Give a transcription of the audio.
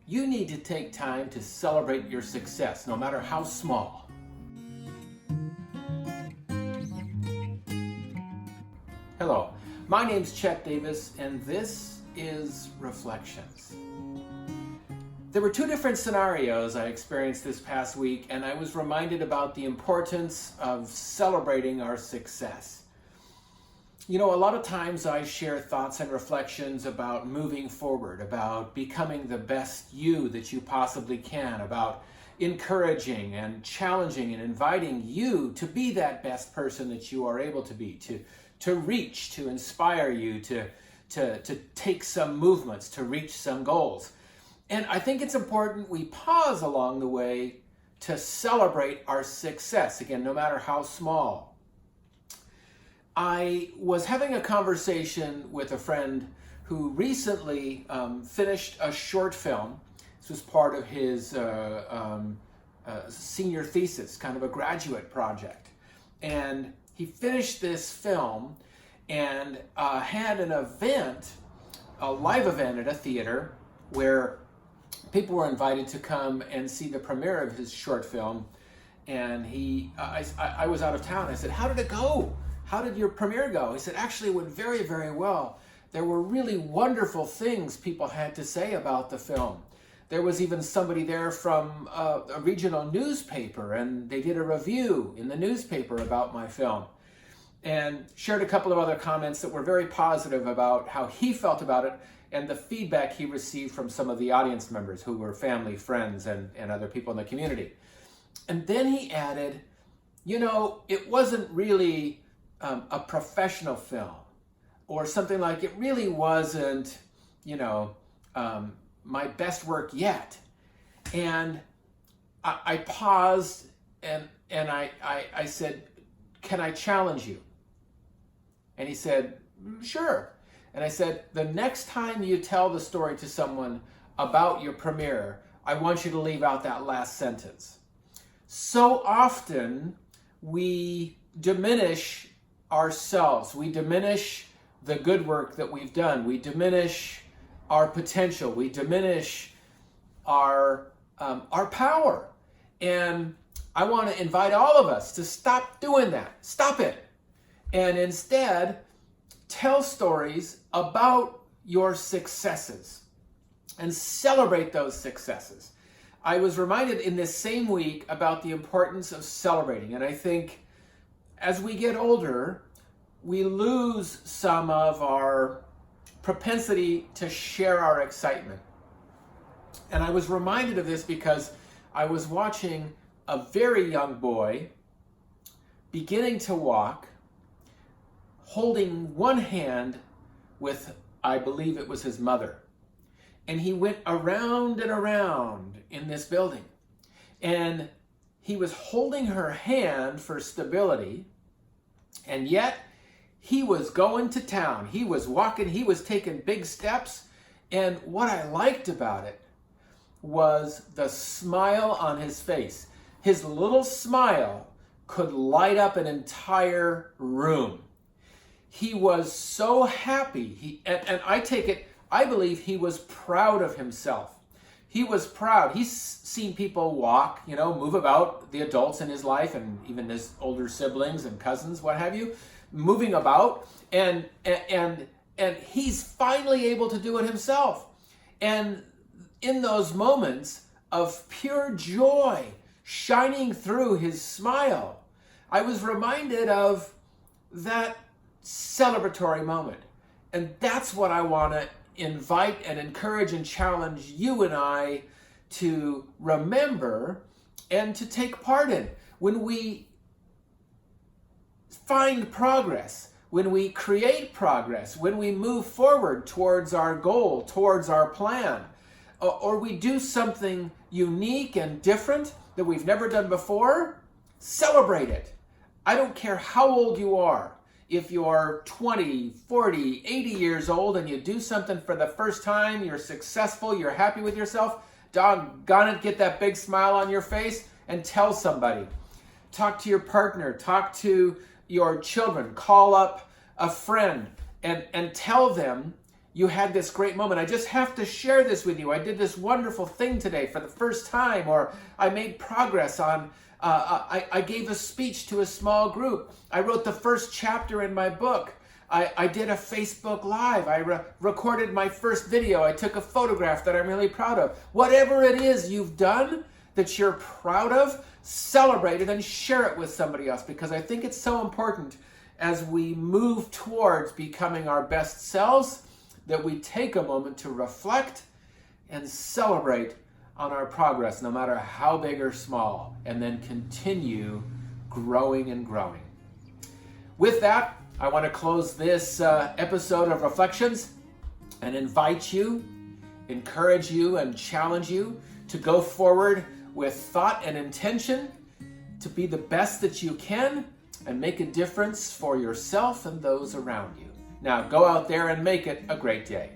you need to take time to celebrate your success, no matter how small. Hello, my name's Chet Davis, and this is Reflections. There were two different scenarios I experienced this past week, and I was reminded about the importance of celebrating our success. You know, a lot of times I share thoughts and reflections about moving forward, about becoming the best you that you possibly can, about encouraging and challenging and inviting you to be that best person that you are able to be, to reach, to inspire you, to take some movements, to reach some goals. And I think it's important we pause along the way to celebrate our success, again, no matter how small. I was having a conversation with a friend who recently finished a short film. This was part of his senior thesis, kind of a graduate project. And he finished this film and had an event, a live event at a theater where people were invited to come and see the premiere of his short film. And I was out of town. I said, "How did it go? How did your premiere go?" He said, "Actually, it went very, very well. There were really wonderful things people had to say about the film. There was even somebody there from a regional newspaper, and they did a review in the newspaper about my film, and shared a couple of other comments that were very positive about how he felt about it and the feedback he received from some of the audience members who were family, friends, and other people in the community." And then he added, "You know, it wasn't really a professional film, or something like it really wasn't, my best work yet." And I paused and I said, "Can I challenge you?" And he said, "Sure." And I said, "The next time you tell the story to someone about your premiere, I want you to leave out that last sentence." So often we diminish ourselves. We diminish the good work that we've done. We diminish our potential. We diminish our power. And I want to invite all of us to stop doing that. Stop it. And instead, tell stories about your successes and celebrate those successes. I was reminded in this same week about the importance of celebrating. And I think as we get older, we lose some of our propensity to share our excitement. And I was reminded of this because I was watching a very young boy beginning to walk, holding one hand with, I believe it was his mother. And he went around and around in this building. And he was holding her hand for stability, and yet he was going to town. He was walking, he was taking big steps, and what I liked about it was the smile on his face. His little smile could light up an entire room. He was so happy, and I believe he was proud of himself. He was proud. He's seen people walk, move about, the adults in his life, and even his older siblings and cousins, what have you, moving about, and he's finally able to do it himself. And in those moments of pure joy shining through his smile, I was reminded of that celebratory moment. And that's what I want to invite and encourage and challenge you and I to remember and to take part in. When we find progress, when we create progress, when we move forward towards our goal, towards our plan, or we do something unique and different that we've never done before, celebrate it. I don't care how old you are. If you're 20, 40, 80 years old and you do something for the first time, you're successful, you're happy with yourself, doggone it, get that big smile on your face and tell somebody. Talk to your partner, talk to your children, call up a friend and tell them you had this great moment. I just have to share this with you. I did this wonderful thing today for the first time, or I made progress on, I gave a speech to a small group. I wrote the first chapter in my book. I did a Facebook Live. I recorded my first video. I took a photograph that I'm really proud of. Whatever it is you've done that you're proud of, celebrate it and share it with somebody else, because I think it's so important as we move towards becoming our best selves that we take a moment to reflect and celebrate on our progress, no matter how big or small, and then continue growing and growing. With that, I want to close this episode of Reflections and invite you, encourage you, and challenge you to go forward with thought and intention to be the best that you can and make a difference for yourself and those around you. Now, go out there and make it a great day.